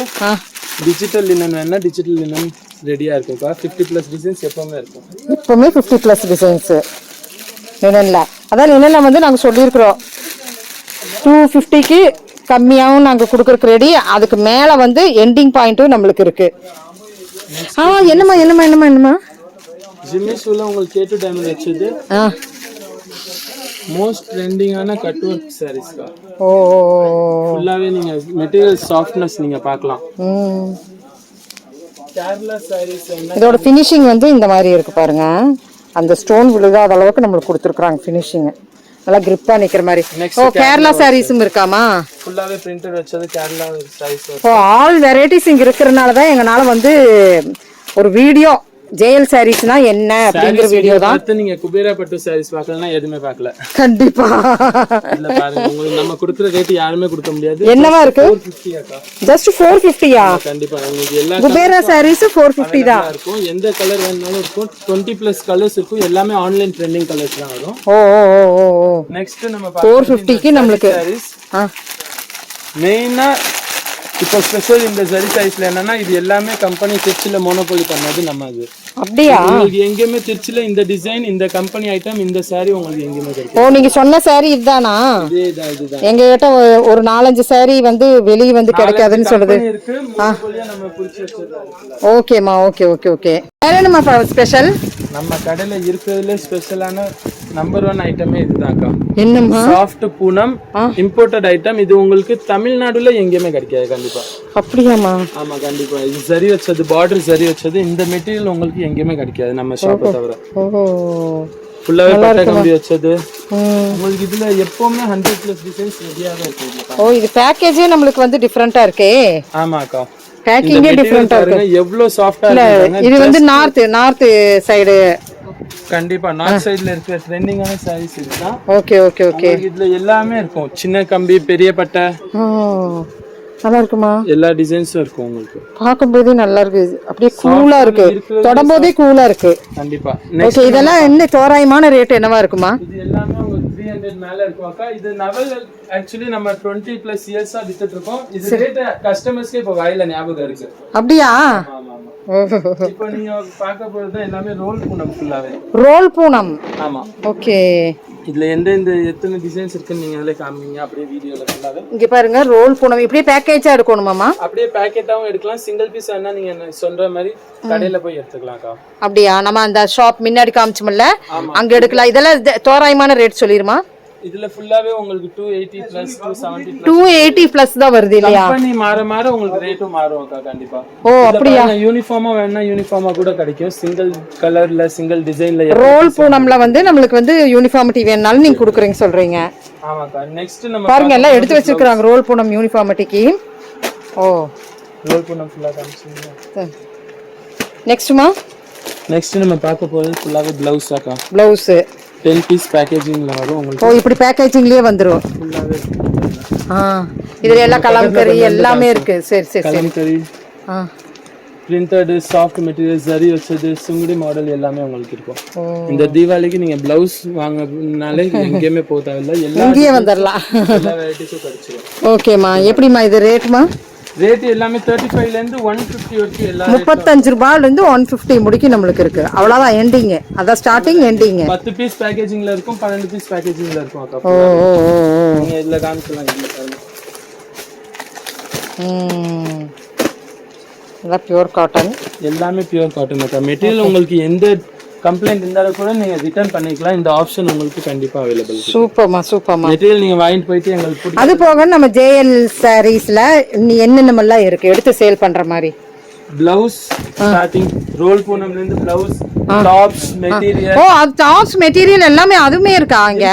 டிஜிட்டல் லினன் வேணா டிஜிட்டல் லினன் ரெடியா இருக்குப்பா. 50+ டிசைன்ஸ் எப்பவுமே இருக்கும்.
எப்பவுமே 50+ டிசைன்ஸ் லினன்ல. அதான் லினன்ல வந்து நாங்க சொல்லியிருக்கிறோம் 250க்கு கம்மியாகவும் நாங்க கொடுக்கறதுக்கு ரெடி. அதுக்கு மேல வந்து எண்டிங் பாயிண்ட்டும் நம்மளுக்கு இருக்கு. என்னமா
ஜிம்மிஸ்ல உங்களுக்கு கேட்டு டைமண்ட் வச்சது. மோஸ்ட் ட்ரெண்டிங்கான கட் வர்க் சாரீஸ் கா.
ஓ
ஃபுல்லாவே நீங்க மெட்டீரியல் சாஃப்ட்னஸ் நீங்க பார்க்கலாம். கேரளா சாரீஸ்
இதோட ஃபினிஷிங் வந்து இந்த மாதிரி இருக்கு பாருங்க. அந்த ஸ்டோன் விழுகாத அளவுக்கு நம்மளுக்கு கொடுத்துருக்காங்க ஃபினிஷிங். நல்லா கிரிப்பா நிக்கிற மாதிரி. ஓ, கேரளா சாரீஸும் இருக்காமா?
ஃபுல்லாவே பிரிண்டட் வச்சது கேரளா சாரீஸ்.
ஓ, ஆல் வெரைட்டிஸ் இங்க இருக்கறனால தான் எங்கனால வந்து ஒரு வீடியோ ஜேஎல் சாரீஸ்னா என்ன அப்படிங்கிற வீடியோ தான்.
நீங்க குபேரா பட்டு சாரீஸ் பார்க்கலனா எதுமே பார்க்கல.
கண்டிப்பா
இல்ல பாருங்க, உங்களுக்கு நம்ம கொடுக்கிற ரேட் யாருமே கொடுக்க முடியாது.
என்னவா இருக்கு?
450 அக்கா.
ஜஸ்ட் 450யா?
கண்டிப்பா உங்களுக்கு எல்லா
குபேரா சாரீஸ் 450 தான்
இருக்கும். எந்த கலர் வேணாலும் இருக்கும். 20+ கலர்ஸ் இருக்கும். எல்லாமே ஆன்லைன் ட்ரெண்டிங் கலர்ஸ் தான் வரும்.
ஓ.
நெக்ஸ்ட் நம்ம
450க்கு நமக்கு
மெயினா இப்போ ஸ்பெஷல் இந்த ஜரி சைஸ்ல என்னன்னா இது எல்லாமே கம்பெனி திருச்சில மோனோபோலி பண்ணது நம்ம. அது
அப்படியே
உங்களுக்கு எங்கேயுமே திருச்சில இந்த டிசைன் இந்த கம்பெனி ஐட்டம் இந்த சாரி உங்களுக்கு எங்கேயுமே கிடைக்கும்.
ஓ, நீங்க சொன்ன சாரி இதுதானா?
இதுதான்.
எங்க கிட்ட ஒரு 4-5 சாரி வந்து வெளிய வந்து கிடைக்காதுன்னு சொல்லுது.
இருக்கு மோனோபோலியா நம்ம புடிச்சு வச்சிருக்கோம்.
ஓகேமா, ஓகே. வேற என்னமா ஸ்பெஷல்?
நம்ம கடையில இருக்கிறதுல ஸ்பெஷலான நம்பர் 1 ஐட்டமே இதுதான்க்கா.
என்னம்மா?
Soft Poonam imported item. இது உங்களுக்கு தமிழ்நாடுல எங்கேயுமே கிடைக்காது கண்டிப்பா.
அப்படியாமா?
ஆமா கண்டிப்பா. இது சரி வச்சது, பார்டர் சரி வச்சது. இந்த மெட்டீரியல் உங்களுக்கு எங்கேயுமே கிடைக்காது நம்ம ஷாப்பை தவிர.
ஓ,
ஃபுல்லாவே பட்டை கம்பி வச்சது. உங்களுக்கு இதுல எப்பவுமே 100+ டிசைன்ஸ் ரெடியாவே இருக்கு.
ஓ இது பேக்கேஜே நம்மளுக்கு வந்து டிஃபரெண்டா இருக்கே.
ஆமாக்கா,
பேக்கிங்கே டிஃபரெண்டா இருக்கு.
எவ்வளவு சாஃப்ட்டா இருக்கு.
இது வந்து நார்த் சைடு.
கண்டிப்பா நார்த் சைடுல இருக்க ட்ரெண்டிங்கான சாரீஸ் இதுதான்.
Okay okay okay.
இதுல எல்லாமே இருக்கும். சின்ன கம்பி, பெரிய பட்டை.
நல்லா இருக்குமா?
எல்லா டிசைன்ஸும் இருக்கும். உங்களுக்கு
பாக்கும்போதே நல்லா இருக்கு. அப்படியே கூலா இருக்கு. தொடம்போதே கூலா இருக்கு.
கண்டிப்பா.
ஓகே, இதெல்லாம் என்ன தோராயமான ரேட் என்னவா இருக்குமா?
இது எல்லாமே உங்களுக்கு 300 மேல இருக்கும் அக்கா. இது நவல் ஆக்சுவலி நம்ம 20+ இயர்ஸா வித்துட்டு இருக்கோம். இது ரேட் கஸ்டமர்ஸ்க்கு இப்ப வாயில ஞாபகம் இருக்கு.
அப்படியா?
ஆமா ஆமா. இப்போ நீங்க பார்க்க போறது எல்லாமே ரோல் பூனம் ஃபுல்லாவே.
ரோல் பூனம்.
ஆமா.
ஓகே.
இதுல எத்தனை டிசைன்ஸ் இருக்குன்னு நீங்க அதுல காமிங்க. அப்படியே வீடியோல ஃபுல்லாவே
இங்க பாருங்க. ரோல் பூனம் இப்படியே பேக்கேஜா எடுக்கணுமாமா?
அப்படியே பேக்கெட்டாவும் எடுக்கலாம். சிங்கிள் பீஸ் வேணா நீங்க சொல்ற மாதிரி கடையில போய் எடுத்துக்கலாம்க்கா. அப்படியா?
நம்ம அந்த ஷாப் முன்னாடி காமிச்சோம்ல, அங்க எடுக்கலாம். இதெல்லாம் தோராயமான ரேட் சொல்லிருமா?
இதுல ஃபுல்லாவே உங்களுக்கு 280+, 270+.
280+ தான் வருது இல்லையா?
கம்பெனி மாற உங்களுக்கு ரேட்டும் மாறும் அக்கா. கண்டிப்பா.
ஓ அப்படியா?
யூனிஃபார்மா வேணா யூனிஃபார்மா கூட கிடைக்கும். சிங்கிள் கலர்ல, சிங்கிள் டிசைன்ல.
ரோல் பூனம்ல வந்து நம்மளுக்கு வந்து யூனிஃபார்மிட்டி வேணாலும் நீங்க குடுக்குறீங்க சொல்றீங்க.
ஆமாக்கா. நெக்ஸ்ட் நம்ம
பாருங்க எல்லாம் எடுத்து வச்சிருக்காங்க ரோல் பூனம் யூனிஃபார்மிட்டிக்கு. ஓ
ரோல் பூனம் ஃபுல்லா காமிச்சீங்க. நெக்ஸ்ட் நம்ம பார்க்க போறது ஃபுல்லாவே ப்ளவுஸ் அக்கா.
ப்ளவுஸ்
10 பீஸ் பேக்கேஜிங்ல வரும் உங்களுக்கு.
ஓ இப்படி பேக்கேஜிங்லயே வந்துரும்.
ஃபுல்லாவே
இதுல எல்லாம் கலம்கரி எல்லாமே இருக்கு. சரி சரி சரி.
Kalamkari, printed, soft material, zari வச்சது, சுங்குடி மாடல் எல்லாமே உங்களுக்கு இருக்கும். இந்த தீபாவளிக்கு நீங்க பிளவுஸ் வாங்கினாலே எங்கேயுமே போக தேவையில்லை.
இங்கேயே வந்துடலாம்.
எல்லா வெரைட்டிஸும் கிடைச்சிடும்.
ஓகேம்மா. எப்படிமா இது ரேட்மா?
ரேட் எல்லாமே 35 ல இருந்து 150 வரைக்கும் எல்லா
35 ரூபாயில இருந்து 150 முடிக்கு நம்மளுக்கு இருக்கு. அவ்வளவுதான் எண்டிங். அதான் ஸ்டார்டிங் எண்டிங்.
10 பீஸ் பேக்கேஜிங்ல இருக்கும், 12 பீஸ் பேக்கேஜிங்ல இருக்கும் அக்கா. நீங்க இதுல காமிக்கலாம்.
இதெல்லாம் பியூர் காட்டன்.
எல்லாமே பியூர் காட்டன் அக்கா. மெட்டீரியல் உங்களுக்கு எந்த கம்ப்ளைண்ட் இருந்தாலும் கூட நீங்க ரிட்டர்ன் பண்ணிக்கலாம். இந்த ஆப்ஷன் உங்களுக்கு கண்டிப்பா அவைலபிள்.
சூப்பர்மா சூப்பர்மா.
மெட்டீரியல் நீங்க வாங்கிட்டு போயிட்டு எங்களுக்கு
அது போக நம்ம JL சாரீஸ்ல என்னென்னமெல்லாம் இருக்கு எடுத்து சேல் பண்ற மாதிரி?
பிளவுஸ் ஸ்டார்டிங் ரோல் பூனம்ல இருந்து பிளவுஸ், டாப்ஸ், மெட்டீரியல்.
ஓ அது டாப்ஸ் மெட்டீரியல் எல்லாமே அதுமே இருக்கா அங்க?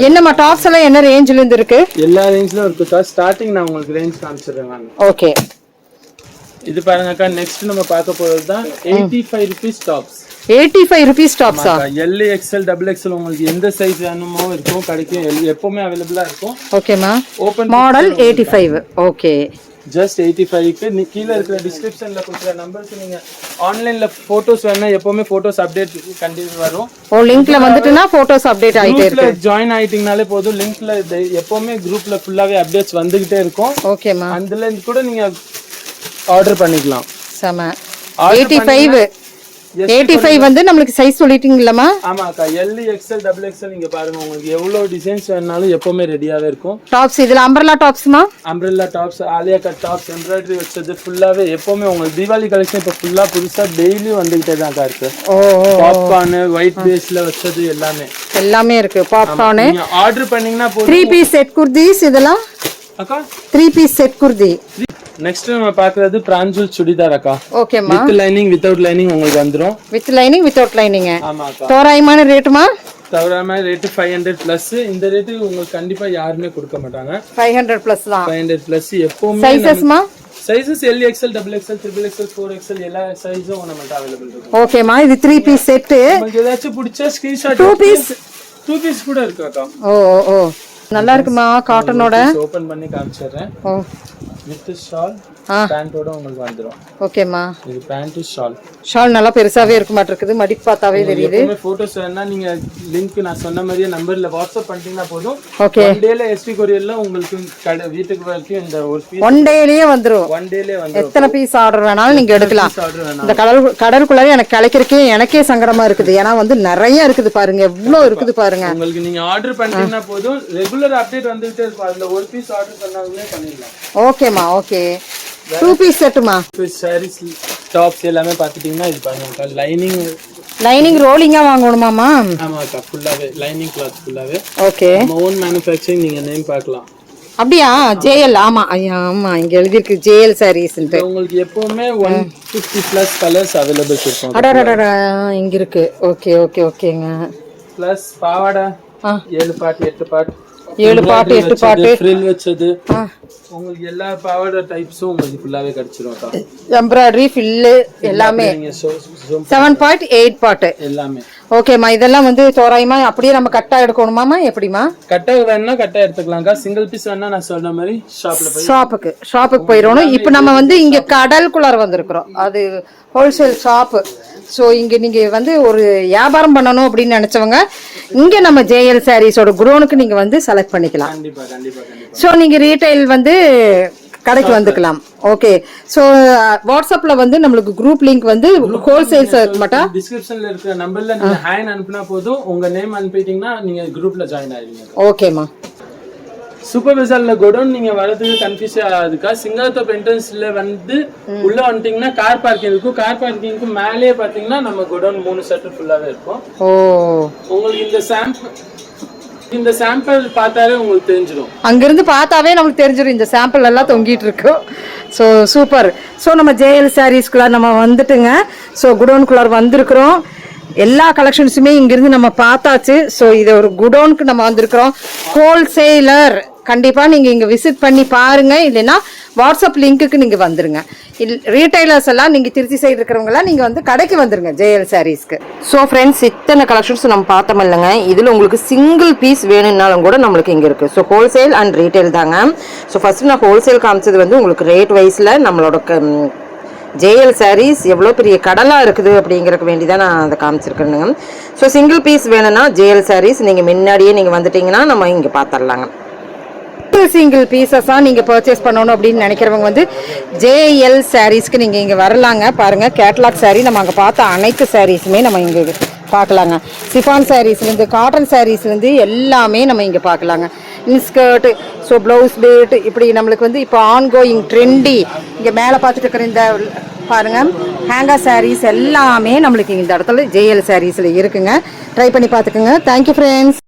என்னமா டாப்ஸ் எல்லாம் என்ன ரேஞ்சில இருந்து இருக்கு?
எல்லா ரேஞ்ச்லயும் இருக்கு. ஸ்டார்டிங் நான் உங்களுக்கு ரேஞ்ச் காமிச்சிடுறேன் நான்.
ஓகே.
இது பாருங்க அக்கா. நெக்ஸ்ட் நம்ம பார்க்க போறது தான் 85 ரூபீஸ் டாப்ஸ்.
85 ரூபீஸ் டாப்ஸா?
L, XL, XXL உங்களுக்கு எந்த சைஸ் வேணுமோ இருக்கும், கிடைக்கும். எப்பவுமே அவைலபிளா இருக்கும்.
ஓகேமா.
Open
model 85. ஓகே.
ஜஸ்ட் 85 க்கு கீழ இருக்கிற டிஸ்கிரிப்ஷன்ல கொடுக்கிற நம்பருக்கு நீங்க ஆன்லைன்ல போட்டோஸ் வேணா எப்பவுமே போட்டோஸ் அப்டேட் கண்டிப்பா வரும்.
ஓ லிங்க்ல வந்துட்டுனா போட்டோஸ் அப்டேட் ஆயிட்டே இருக்கு.
ஜாயின் ஆயிட்டீங்கனாலே போதும். லிங்க்ல எப்பவுமே குரூப்ல ஃபுல்லாவே அப்டேட்ஸ் வந்துகிட்டே இருக்கும்.
ஓகேமா.
அதுல இருந்து கூட நீங்க ஆர்டர் பண்ணிக்கலாம்.
சம 85 வந்து நமக்கு சைஸ் சொல்லிட்டீங்களா?
ஆமா அக்கா. L, XL, XXL நீங்க பாருங்க. உங்களுக்கு எவ்வளவு டிசைன்ஸ் வேணாலும் எப்பவுமே ரெடியாவே இருக்கும்.
டாப்ஸ் இதுல umbrella tops?
Umbrella tops, Alia cut tops, embroidery வச்சது ஃபுல்லாவே எப்பவுமே உங்களுக்கு தீபாவளி கலெக்ஷன் இப்ப ஃபுல்லா புதுசா டெய்லி வந்துகிட்டே தான் இருக்கு. பாப்கார்ன், ஒயிட் பேஸ்ல வச்சது எல்லாமே
இருக்கு. பாப்கார்ன்
நீங்க ஆர்டர் பண்ணீங்கன்னா போதும்.
3 பீஸ் செட் குர்தீஸ் இதெல்லாம்
அக்கா.
3 பீஸ் செட் குர்தி.
நெக்ஸ்ட் நம்ம பார்க்கிறது பிராஞ்சூல் சுடிதார் அக்கா.
ஓகேமா.
வித் லைனிங் வித்அவுட் லைனிங் உங்களுக்கு வந்துரும்.
With lining without lining.
ஆமா அக்கா.
தோராயமான ரேட்மா?
தோராயமான ரேட் 500+. இந்த ரேட் உங்களுக்கு கண்டிப்பா யாருமே கொடுக்க மாட்டாங்க.
500+ தான்.
500+ எப்பவுமே.
சைஸஸ்மா?
Sizes L, XL, XXL, XXL, 4XL எல்லா சைஸும் நம்மட்ட அவைலபிள் இருக்கு.
ஓகேமா. இது 3 பீஸ் செட்.
உங்களுக்கு ஏதாச்சும் பிடிச்ச ஸ்கிரீன்ஷாட்
2 பீஸ்
கூட இருக்கு அக்கா.
ஓ நல்லா இருக்குமா காட்டனோட?
ஓபன் பண்ணி காமிச்சறேன். வித் ஷால் பேண்டோட உங்களுக்கு வந்துரும்.
ஓகேமா.
இது பேண்ட்
ஷால் நல்லா பெருசாவே இருக்க மாட்டிருக்குது. மடிப்பு பார்த்தாவே தெரியுது.
எப்பவுமே போட்டோஸ் வேணா நீங்க லிங்க் நான் சொன்ன மாதிரியே நம்பர்ல வாட்ஸ்அப் பண்ணிட்டீங்கன்னா போதும்.
ஓகே.
ஒன் டேல ST கொரியர்ல உங்களுக்கு வீட்டுக்கு வரைக்கும் இந்த ஒரு பீஸ்
ஒன் டேலயே வந்துரும்.
ஒன் டேலயே வந்துரும்.
எத்தனை பீஸ் ஆர்டர் வேணாலும் நீங்க எடுக்கலாம். இந்த கடலுக்குள்ளே எனக்கு கிடைக்கிறதுக்கே எனக்கே சங்கடமா இருக்குது. ஏன்னா வந்து நிறைய இருக்குது பாருங்க. எவ்வளவு இருக்குது பாருங்க.
உங்களுக்கு நீங்க ஆர்டர் பண்ணிட்டீங்கன்னா போதும். ரெகுலர் அப்டேட் வந்துட்டே இருக்கும். அதுல ஒரு பீஸ் ஆர்டர் பண்ணாலுமே பண்ணிடலாம்.
ஓகேமா. ஓகே. 2 பீஸ் செட்டுமா?
சாரீஸ் டாப்ஸ் எல்லாமே பாத்துட்டீங்கன்னா இது பாருங்க.
லைனிங் ரோலிங்கா வாங்கணுமாமா?
ஆமா அக்கா. ஃபுல்லாவே லைனிங் கிளாத் ஃபுல்லாவே.
ஓகே.
நம்ம ஓன் manufacturing நீங்க நேம் பார்க்கலாம்.
அப்படியா? ஜேஎல். ஆமா ஐயா, ஆமா இங்க எழுதிருக்கு ஜேஎல் சாரீஸ்ன்ட்டு.
உங்களுக்கு எப்பவுமே 150+ கலர்ஸ் அவைலபிள் இருக்கும்.
அடடடடா, இங்க இருக்கு. ஓகே ஓகே ஓகேங்க.
ப்ளஸ் பாவாடை 7 பாட் 8 பாட்
7 பாட்டு 8 பாட்டு
ஃப்ரில் வச்சது உங்களுக்கு எல்லா பாவாடை டைப்ஸும் உங்களுக்கு ஃபுல்லாவே கிடைச்சிரும்.
எம்ப்ராய்டரி ஃபில் எல்லாமே 7 பாட் 8 பாட்டு
எல்லாமே.
ஓகேம்மா. இதெல்லாம் வந்து தோராயமா அப்படியே நம்ம கட்டா எடுக்கணுமாமா? எப்படிமா?
கட்டா வேணா கட்டா எடுத்துக்கலாம்க்கா. சிங்கிள் பீஸ் வேணா நான் சொன்ன மாதிரி
ஷாப்புக்கு போயிடணும். இப்போ நம்ம வந்து இங்க கடலுக்குள்ளார வந்திருக்கிறோம். அது ஹோல்சேல் ஷாப்பு. ஸோ இங்கே நீங்கள் வந்து ஒரு வியாபாரம் பண்ணணும் அப்படின்னு நினச்சவங்க இங்கே நம்ம ஜேஎல் சாரீஸோட குடோனுக்கு நீங்கள் வந்து செலக்ட் பண்ணிக்கலாம். ஸோ நீங்கள் ரீட்டைல் வந்து கடைக்கு வந்துக்கலாம். ஓகே. ஸோ வாட்ஸ்அப்பில் வந்து நம்மளுக்கு குரூப் லிங்க் வந்து ஹோல்சேல்ஸ் மட்டும்
டிஸ்கிரிப்ஷனில் இருக்கிற நம்பரில் நீங்கள் ஹேண்ட் அனுப்புனா போதும். உங்கள் நேம் அனுப்பிட்டீங்கன்னா நீங்கள் குரூப்பில் ஜாயின் ஆகிடுவீங்க.
ஓகேம்மா.
சூப்பர் பஜார்ல கோடவுன் நீங்க வரதுக்கு கன்ஃபியூஸ் ஆகாதுக்கா. சிங்காரத்தோப்பு என்ட்ரன்ஸ்ல வந்து உள்ள வந்துட்டீங்கன்னா கார் பார்க்கிங் இருக்கும். கார் பார்க்கிங்க்கு மேலேயே பாத்தீங்கன்னா நம்ம கோடவுன் 3 ஷட்டர் ஃபுல்லாவே இருக்கும். உங்களுக்கு இந்த சாம்பிள் பார்த்தாலே உங்களுக்கு தெரிஞ்சிடும்.
அங்கிருந்து பார்த்தாவே நமக்கு தெரிஞ்சிடும் இந்த சாம்பிள் எல்லாம் தொங்கிட்டு இருக்கு. So super. ஸோ நம்ம ஜேஎல் சாரீஸ்குள்ளார் நம்ம வந்துட்டுங்க. ஸோ குடோனுக்குள்ளார் வந்திருக்கிறோம். எல்லா கலெக்ஷன்ஸுமே இங்கிருந்து நம்ம பார்த்தாச்சு. ஸோ இது ஒரு குடோனுக்கு நம்ம வந்திருக்கிறோம். ஹோல்சேலர் கண்டிப்பாக நீங்கள் இங்கே விசிட் பண்ணி பாருங்கள். இல்லைன்னா வாட்ஸ்அப் லிங்க்குக்கு நீங்கள் வந்துருங்க. ரீட்டைலர்ஸ் எல்லாம் நீங்கள் திருச்சி சைடு இருக்கிறவங்களாம் நீங்கள் வந்து கடைக்கு வந்துருங்க ஜேஎல் சாரீஸ்க்கு.
ஸோ ஃப்ரெண்ட்ஸ், இத்தனை கலெக்ஷன்ஸ் நம்ம பார்த்தோம் இல்லைங்க. இதில் உங்களுக்கு சிங்கிள் பீஸ் வேணும்னாலும் கூட நம்மளுக்கு இங்கே இருக்குது. ஸோ ஹோல்சேல் அண்ட் ரீட்டைல் தாங்க. ஸோ ஃபஸ்ட்டு நான் ஹோல்சேல் காமிச்சது வந்து உங்களுக்கு ரேட் வைஸில் நம்மளோட ஜேஎல் சாரீஸ் எவ்வளோ பெரிய கடலாக இருக்குது அப்படிங்கிறதுக்கு வேண்டி தான் நான் அதை காமிச்சிருக்கேனுங்க. ஸோ சிங்கிள் பீஸ் வேணும்னா ஜேஎல் சாரீஸ் நீங்கள் முன்னாடியே நீங்கள் வந்துட்டிங்கன்னா நம்ம இங்கே பார்த்துடலாங்க.
சிங்கிள் பீசஸாக நீங்கள் பர்ச்சேஸ் பண்ணணும் அப்படின்னு நினைக்கிறவங்க வந்து ஜேஎல் சாரீஸ்க்கு நீங்கள் இங்கே வரலாங்க. பாருங்கள், கேட்லாக் சாரீ நம்ம அங்கே பார்த்த அனைத்து சாரீஸுமே நம்ம இங்கே பார்க்கலாங்க. சிஃபான் சாரீஸ்லேருந்து காட்டன் சாரீஸ்லேருந்து எல்லாமே நம்ம இங்கே பார்க்கலாங்க. இன்ஸ்கர்ட்டு, ஸோ ப்ளவுஸ் பேட், இப்படி நம்மளுக்கு வந்து இப்போ ஆன்கோயிங் ட்ரெண்டி இங்கே மேலே பார்த்துட்டு இருக்கிற இந்த பாருங்கள் ஹேங்கர் சாரீஸ் எல்லாமே நம்மளுக்கு இந்த இடத்துல ஜேஎல் சாரீஸில் இருக்குங்க. ட்ரை பண்ணி பார்த்துக்குங்க. Thank you friends.